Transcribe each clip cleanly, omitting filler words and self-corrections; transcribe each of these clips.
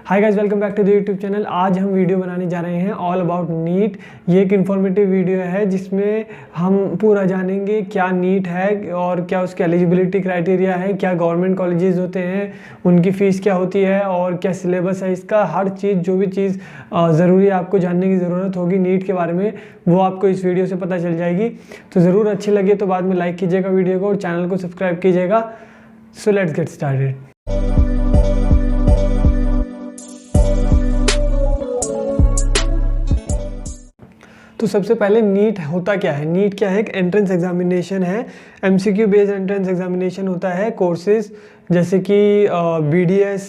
Hi guys, welcome back to the YouTube channel. आज हम video बनाने जा रहे हैं ऑल अबाउट नीट। ये एक इन्फॉर्मेटिव वीडियो है जिसमें हम पूरा जानेंगे क्या नीट है और क्या उसके एलिजिबिलिटी क्राइटेरिया है, क्या गवर्नमेंट कॉलेजेस होते हैं, उनकी फ़ीस क्या होती है और क्या सिलेबस है इसका। हर चीज़, जो भी चीज़ ज़रूरी है आपको जानने की ज़रूरत होगी नीट के बारे में, वो आपको इस वीडियो से पता चल जाएगी। तो ज़रूर अच्छी लगे तो बाद में लाइक कीजिएगा वीडियो को और चैनल को सब्सक्राइब कीजिएगा। So let's get started. तो सबसे पहले नीट होता क्या है। नीट क्या है? एक एंट्रेंस एग्जामिनेशन है, एमसीक्यू बेस्ड एंट्रेंस एग्जामिनेशन होता है। कोर्सेज जैसे कि BDS,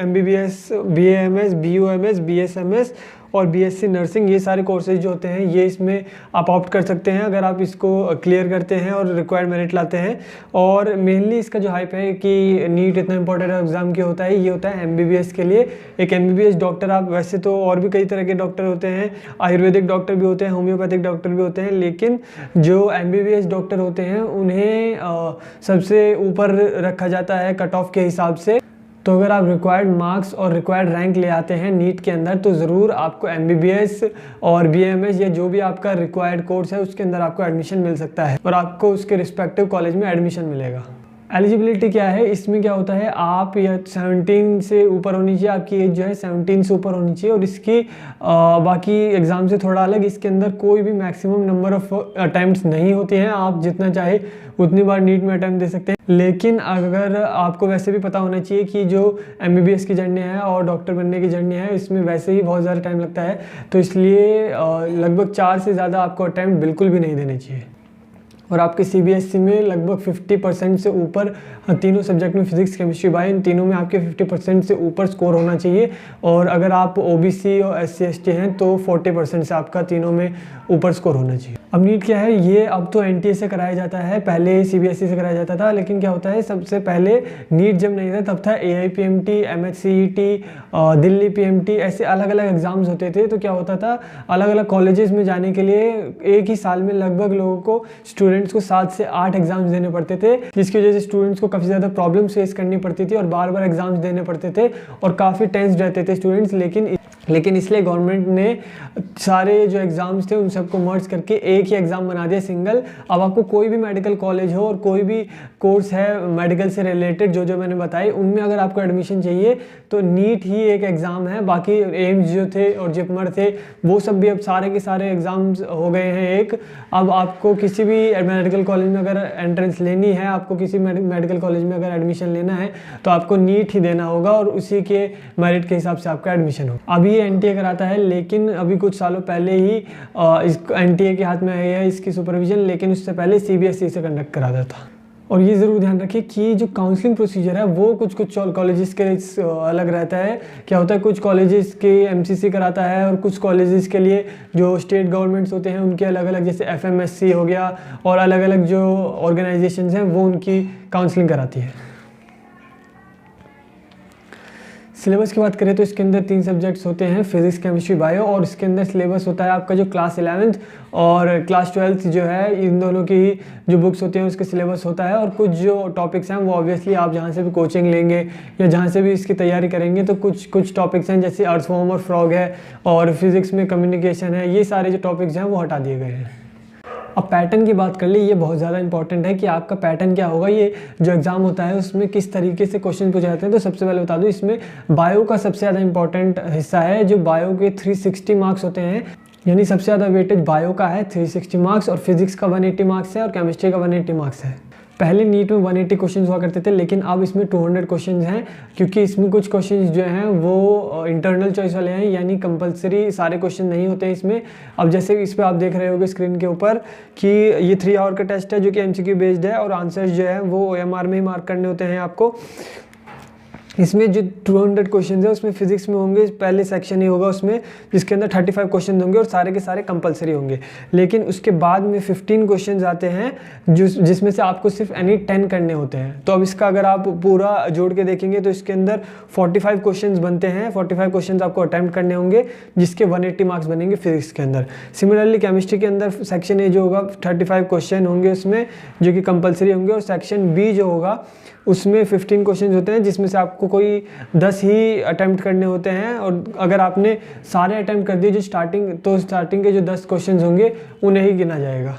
MBBS, BAMS, BUMS, BSMS और BSc नर्सिंग, ये सारे कोर्सेज जो होते हैं ये इसमें आप ऑप्ट कर सकते हैं अगर आप इसको क्लियर करते हैं और रिक्वायर्ड मेरिट लाते हैं। और मेनली इसका जो हाइप है कि नीट इतना इंपॉर्टेंट एग्जाम क्यों होता है, ये होता है MBBS के लिए। एक MBBS डॉक्टर, आप वैसे तो और भी कई तरह के डॉक्टर होते हैं, आयुर्वेदिक डॉक्टर भी होते हैं, होम्योपैथिक डॉक्टर भी होते हैं, लेकिन जो MBBS डॉक्टर होते हैं उन्हें सबसे ऊपर रखा जाता है कट ऑफ के हिसाब से। तो अगर आप रिक्वायर्ड मार्क्स और रिक्वायर्ड रैंक ले आते हैं नीट के अंदर तो ज़रूर आपको MBBS और BAMS या जो भी आपका रिक्वायर्ड कोर्स है उसके अंदर आपको एडमिशन मिल सकता है और आपको उसके रिस्पेक्टिव कॉलेज में एडमिशन मिलेगा। एलिजिबिलिटी क्या है इसमें? क्या होता है, आप या 17 से ऊपर होनी चाहिए, आपकी एज जो है 17 से ऊपर होनी चाहिए। और इसकी बाकी एग्ज़ाम से थोड़ा अलग, इसके अंदर कोई भी मैक्सिमम नंबर ऑफ अटैम्प्ट्स नहीं होते हैं। आप जितना चाहे उतनी बार नीट में अटैम्प्ट दे सकते हैं। लेकिन अगर आपको वैसे भी पता होना चाहिए कि जो MBBS की जर्नी है और डॉक्टर बनने की जर्नी है इसमें वैसे ही बहुत ज़्यादा टाइम लगता है, तो इसलिए लगभग 4 से ज़्यादा आपको अटैम्प्ट बिल्कुल भी नहीं देने चाहिए। और आपके CBSE में लगभग 50% से ऊपर तीनों सब्जेक्ट में, फिजिक्स, केमिस्ट्री, बायो, इन तीनों में आपके 50% से ऊपर स्कोर होना चाहिए। और अगर आप OBC और SC/ST हैं तो 40% से आपका तीनों में ऊपर स्कोर होना चाहिए। अब नीट क्या है, ये अब तो NTA से कराया जाता है, पहले CBSE से कराया जाता था। लेकिन क्या होता है, सबसे पहले नीट जब नहीं था तब था AIPMT, MHCET, दिल्ली PMT, ऐसे अलग अलग एग्जाम्स होते थे। तो क्या होता था, अलग अलग कॉलेजेस में जाने के लिए एक ही साल में लगभग लोगों को, स्टूडेंट्स को 7 से 8 एग्जाम्स देने पड़ते थे, जिसकी वजह से स्टूडेंट्स को काफ़ी ज़्यादा प्रॉब्लम फेस करनी पड़ती थी और बार बार एग्जाम्स देने पड़ते थे और काफ़ी टेंस रहते थे स्टूडेंट्स। लेकिन इसलिए गवर्नमेंट ने सारे जो एग्ज़ाम्स थे उन सबको मर्ज करके एक ही एग्ज़ाम बना दिया, सिंगल। अब आपको कोई भी मेडिकल कॉलेज हो और कोई भी कोर्स है मेडिकल से रिलेटेड जो मैंने बताई, उनमें अगर आपको एडमिशन चाहिए तो नीट ही एक एग्ज़ाम है। बाकी एम्स जो थे और जिपमर थे वो सब भी अब सारे के सारे एग्ज़ाम्स हो गए हैं एक। अब आपको किसी भी मेडिकल कॉलेज में अगर एंट्रेंस लेनी है, आपको किसी मेडिकल कॉलेज में अगर एडमिशन लेना है तो आपको नीट ही देना होगा और उसी के मेरिट के हिसाब से आपका एडमिशन होगा। अभी ये NTA कराता है, लेकिन अभी कुछ सालों पहले ही इस NTA के हाथ में आई है इसकी सुपरविजन, लेकिन उससे पहले CBSE से कंडक्ट कराता था। और ये ज़रूर ध्यान रखिए कि जो काउंसलिंग प्रोसीजर है वो कुछ कॉलेजेस के अलग रहता है। क्या होता है, कुछ कॉलेजेस के MCC कराता है और कुछ कॉलेजेस के लिए जो स्टेट गवर्नमेंट्स होते हैं उनके अलग अलग, जैसे FMSC हो गया और अलग अलग जो ऑर्गेनाइजेशंस हैं वो उनकी काउंसलिंग कराती है। सिलेबस की बात करें तो इसके अंदर 3 सब्जेक्ट्स होते हैं, फिजिक्स, केमिस्ट्री, बायो। और इसके अंदर सिलेबस होता है आपका जो क्लास 11th और क्लास 12th जो है, इन दोनों की जो बुक्स होती हैं उसके सिलेबस होता है। और कुछ जो टॉपिक्स हैं वो ऑब्वियसली आप जहाँ से भी कोचिंग लेंगे या जहाँ से भी इसकी तैयारी करेंगे तो कुछ टॉपिक्स हैं, जैसे अर्थवॉर्म और फ्रॉग है और फिजिक्स में कम्युनिकेशन है, ये सारे जो टॉपिक्स हैं वो हटा दिए गए हैं। अब पैटर्न की बात कर ले, ये बहुत ज़्यादा इंपॉर्टेंट है कि आपका पैटर्न क्या होगा, ये जो एग्ज़ाम होता है उसमें किस तरीके से क्वेश्चन पूछे जाते हैं। तो सबसे पहले बता दूं, इसमें बायो का सबसे ज़्यादा इंपॉर्टेंट हिस्सा है। जो बायो के 360 मार्क्स होते हैं, यानी सबसे ज़्यादा वेटेज बायो का है 360 मार्क्स, और फिजिक्स का 180 मार्क्स है और केमिस्ट्री का 180 मार्क्स है। पहले नीट में 180 क्वेश्चंस हुआ करते थे, लेकिन अब इसमें 200 क्वेश्चंस हैं, क्योंकि इसमें कुछ क्वेश्चंस जो हैं वो इंटरनल चॉइस वाले हैं, यानी कंपलसरी सारे क्वेश्चन नहीं होते हैं इसमें। अब जैसे इस पे आप देख रहे होगे स्क्रीन के ऊपर कि ये 3 आवर का टेस्ट है जो कि MCQ बेस्ड है और आंसर्स जो है वो OMR में ही मार्क करने होते हैं आपको। इसमें जो 200 क्वेश्चन है उसमें फिजिक्स में होंगे, पहले सेक्शन ही होगा उसमें जिसके अंदर 35 क्वेश्चन होंगे और सारे के सारे कंपलसरी होंगे। लेकिन उसके बाद में 15 क्वेश्चन आते हैं जिसमें से आपको सिर्फ एनी 10 करने होते हैं। तो अब इसका अगर आप पूरा जोड़ के देखेंगे तो इसके अंदर 45 क्वेश्चन बनते हैं। 45 क्वेश्चन आपको अटैम्प्ट करने होंगे जिसके 180 मार्क्स बनेंगे फिजिक्स के अंदर। सिमिलरली केमिस्ट्री के अंदर सेक्शन ए जो होगा 35 क्वेश्चन होंगे उसमें जो कि कंपलसरी होंगे, और सेक्शन बी जो होगा उसमें 15 क्वेश्चन होते हैं, जिसमें से आपको कोई 10 ही अटैम्प्ट करने होते हैं, और अगर आपने सारे अटैम्प्ट कर दिए जो स्टार्टिंग के जो 10 क्वेश्चन होंगे उन्हें ही गिना जाएगा।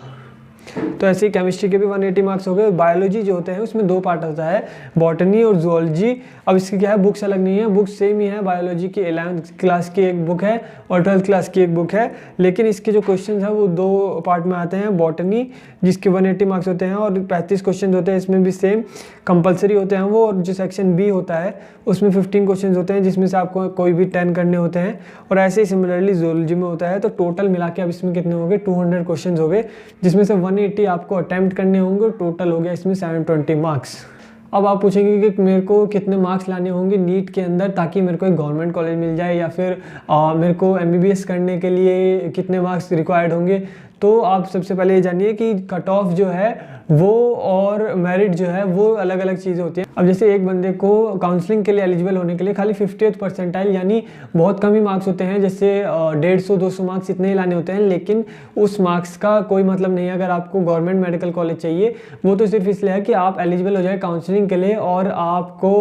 तो ऐसे ही केमिस्ट्री के भी 180 मार्क्स हो गए। बायोलॉजी जो होते हैं उसमें 2 पार्ट होता है, बॉटनी और जूलॉजी। अब इसकी क्या है, बुक्स अलग नहीं है, बुक्स सेम ही है। बायोलॉजी की 11th क्लास की एक बुक है और 12th क्लास की एक बुक है, लेकिन इसके जो क्वेश्चन है वो 2 पार्ट में आते हैं। बॉटनी जिसके 180 मार्क्स होते हैं और 35 क्वेश्चन होते हैं, इसमें भी सेम कंपलसरी होते हैं वो। और जो सेक्शन बी होता है उसमें 15 क्वेश्चन होते हैं, जिसमें से आपको कोई भी 10 करने होते हैं। और ऐसे ही सिमिलरली जूलॉजी में होता है। तो टोटल मिला के अब इसमें कितने हो गए, 200 क्वेश्चन हो गए, जिसमें से 180 आपको अटैम्प्ट करने होंगे। टोटल हो गया इसमें 720 मार्क्स। अब आप पूछेंगे कि मेरे को कितने मार्क्स लाने होंगे नीट के अंदर ताकि मेरे को एक गवर्नमेंट कॉलेज मिल जाए, या फिर मेरे को MBBS करने के लिए कितने मार्क्स रिक्वायर्ड होंगे। तो आप सबसे पहले ये जानिए कि कट ऑफ जो है वो और मेरिट जो है वो अलग अलग चीज़ें होती हैं। अब जैसे एक बंदे को काउंसलिंग के लिए एलिजिबल होने के लिए खाली 50th परसेंटाइल यानी बहुत कम ही मार्क्स होते हैं, जैसे 150-200 मार्क्स इतने ही लाने होते हैं। लेकिन उस मार्क्स का कोई मतलब नहीं है अगर आपको गवर्नमेंट मेडिकल कॉलेज चाहिए। वो तो सिर्फ इसलिए है कि आप एलिजिबल हो जाए काउंसलिंग के लिए और आपको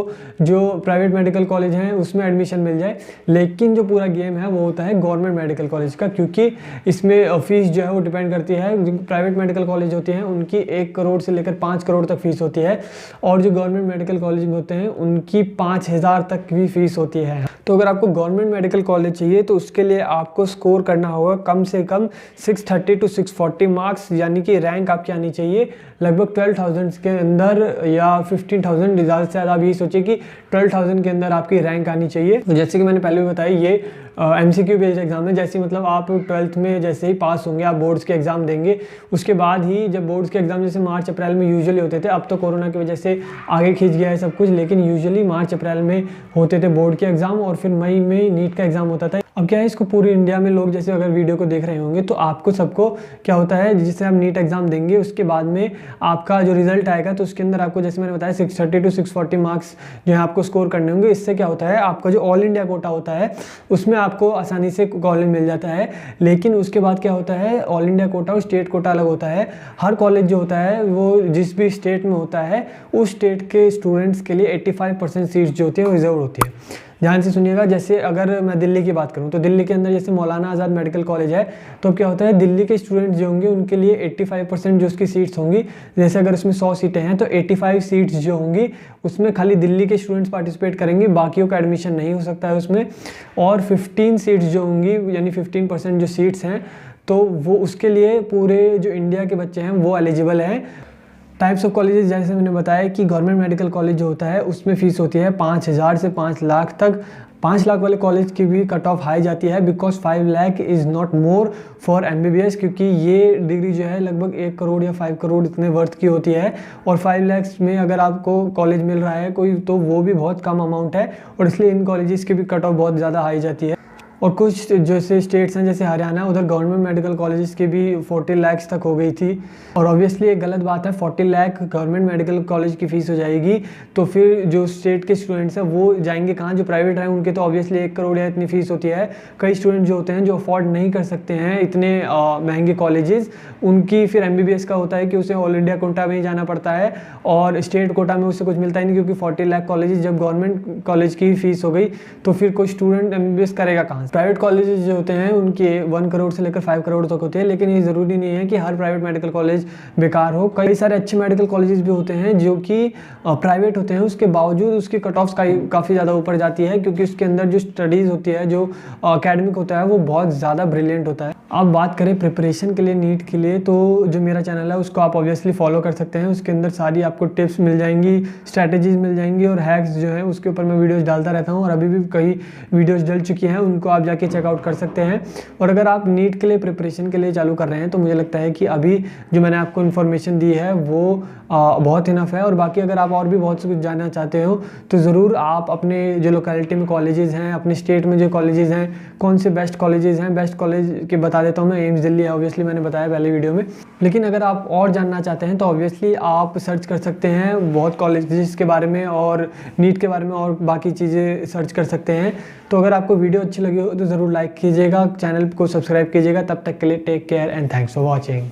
जो प्राइवेट मेडिकल कॉलेज हैं उसमें एडमिशन मिल जाए। लेकिन जो पूरा गेम है वो होता है गवर्नमेंट मेडिकल कॉलेज का, क्योंकि इसमें फीस जो है वो डिपेंड करती है। जो प्राइवेट मेडिकल कॉलेज होती हैं उनकी 1 करोड़ से लेकर 5 करोड़ तक फीस होती है, और जो गवर्नमेंट मेडिकल कॉलेज में होते हैं उनकी 5000 तक भी फीस होती है। तो अगर आपको गवर्नमेंट मेडिकल कॉलेज चाहिए तो उसके लिए आपको स्कोर करना होगा कम से कम 630 to 640 मार्क्स, यानी कि रैंक आपकी आनी चाहिए लगभग 12,000 के अंदर या 15,000। ज़्यादा से ज़्यादा आप ये सोचिए कि 12,000 के अंदर आपकी रैंक आनी चाहिए। तो जैसे कि मैंने पहले भी बताया, ये MCQ बेस्ड एग्जाम है। जैसे मतलब आप 12th में जैसे ही पास होंगे आप बोर्ड्स के एग्ज़ाम देंगे, उसके बाद ही जब बोर्ड्स के एग्ज़ाम जैसे मार्च अप्रैल में यूजुअली होते थे, अब तो कोरोना की वजह से आगे खींच गया है सब कुछ, लेकिन यूजुअली मार्च अप्रैल में होते थे बोर्ड के एग्ज़ाम और फिर मई में नीट का एग्ज़ाम होता था। अब क्या है, इसको पूरी इंडिया में लोग जैसे अगर वीडियो को देख रहे होंगे तो आपको सबको क्या होता है, जिससे आप नीट एग्जाम देंगे उसके बाद में आपका जो रिजल्ट आएगा तो उसके अंदर आपको जैसे मैंने बताया 630 to 640 मार्क्स जो है आपको स्कोर करने होंगे। इससे क्या होता है, आपका जो ऑल इंडिया कोटा होता है उसमें आपको आसानी से कॉलेज मिल जाता है। लेकिन उसके बाद क्या होता है, ऑल इंडिया कोटा और स्टेट कोटा अलग होता है। हर कॉलेज जो होता है वो जिस भी स्टेट में होता है उस स्टेट के स्टूडेंट्स के लिए 85% सीट्स जो होती है वो रिजर्व होती है। ध्यान से सुनिएगा, जैसे अगर मैं दिल्ली की बात करूं तो दिल्ली के अंदर जैसे मौलाना आज़ाद मेडिकल कॉलेज है, तो क्या होता है दिल्ली के स्टूडेंट्स जो होंगे उनके लिए 85% जो उसकी सीट्स होंगी, जैसे अगर उसमें 100 सीटें हैं तो 85 सीट्स जो होंगी उसमें खाली दिल्ली के स्टूडेंट्स पार्टिसिपेट करेंगे, बाकियों का एडमिशन नहीं हो सकता है उसमें। और 15 सीट्स जो होंगी यानी 15% जो सीट्स हैं तो वो उसके लिए पूरे जो इंडिया के बच्चे हैं वो एलिजिबल हैं। टाइप्स ऑफ कॉलेजेस जैसे मैंने बताया कि गवर्नमेंट मेडिकल कॉलेज जो होता है उसमें फ़ीस होती है 5,000 से 5 लाख तक। 5 लाख वाले कॉलेज की भी कट ऑफ हाई जाती है, because 5 lakh is not more for MBBS, क्योंकि ये डिग्री जो है लगभग 1 करोड़ या 5 करोड़ इतने वर्थ की होती है। और 5 लाख में अगर आपको कॉलेज मिल रहा है कोई तो वो भी बहुत कम अमाउंट है, और इसलिए इन कॉलेजेस की भी कट ऑफ बहुत ज़्यादा हाई जाती है। और कुछ जैसे स्टेट्स हैं जैसे हरियाणा, उधर गवर्नमेंट मेडिकल कॉलेजेस की भी 40 लाख तक हो गई थी। और ऑब्वियसली एक गलत बात है, 40 लाख गवर्नमेंट मेडिकल कॉलेज की फ़ीस हो जाएगी तो फिर जो स्टेट के स्टूडेंट्स हैं वो जाएंगे कहाँ, जो प्राइवेट हैं उनके तो ऑब्वियसली 1 करोड़ या इतनी फ़ीस होती है। कई स्टूडेंट जो होते हैं जो अफोर्ड नहीं कर सकते हैं इतने महंगे कॉलेजेस, उनकी फिर MBBS का होता है कि उसे ऑल इंडिया कोटा में ही जाना पड़ता है और स्टेट कोटा में उससे कुछ मिलता ही नहीं, क्योंकि 40 लाख कॉलेजेस जब गवर्नमेंट कॉलेज की फ़ीस हो गई तो फिर कोई स्टूडेंट MBBS करेगा कहाँ। प्राइवेट कॉलेजेस जो होते हैं उनके 1 करोड़ से लेकर 5 करोड़ तक होते हैं, लेकिन ये ज़रूरी नहीं है कि हर प्राइवेट मेडिकल कॉलेज बेकार हो। कई सारे अच्छे मेडिकल कॉलेजेस भी होते हैं जो कि प्राइवेट होते हैं, उसके बावजूद उसकी कट ऑफ्स काफ़ी ज़्यादा ऊपर जाती है, क्योंकि उसके अंदर जो स्टडीज़ होती है, जो एकेडमिक होता है वो बहुत ज़्यादा ब्रिलियंट होता है। अब बात करें प्रिपरेशन के लिए नीट के लिए, तो जो मेरा चैनल है उसको आप ऑब्वियसली फॉलो कर सकते हैं। उसके अंदर सारी आपको टिप्स मिल जाएंगी, स्ट्रैटेजीज मिल जाएंगी और हैक्स जो है उसके ऊपर मैं वीडियोज़ डालता रहता हूँ, और अभी भी कई वीडियोज़ डल चुकी हैं, उनको आप जाके चेकआउट कर सकते हैं। और अगर आप नीट के लिए प्रिपरेशन के लिए चालू कर रहे हैं तो मुझे लगता है कि अभी जो मैंने आपको इन्फॉर्मेशन दी है वो बहुत इनफ है। और बाकी अगर आप और भी बहुत कुछ जानना चाहते हो तो ज़रूर आप अपने जो लोकेलिटी में कॉलेजेस हैं, अपने स्टेट में जो कॉलेजेस हैं, कौन से बेस्ट कॉलेजेस हैं, बेस्ट कॉलेज के बता देता हूँ मैं। एम्स दिल्ली है ऑब्वियसली, मैंने बताया पहले वीडियो में। लेकिन अगर आप और जानना चाहते हैं तो ऑब्वियसली आप सर्च कर सकते हैं बहुत कॉलेजेस के बारे में और नीट के बारे में और बाकी चीज़ें सर्च कर सकते हैं। तो अगर आपको वीडियो अच्छी लगी हो तो ज़रूर लाइक कीजिएगा, चैनल को सब्सक्राइब कीजिएगा। तब तक के लिए take care and thanks for watching.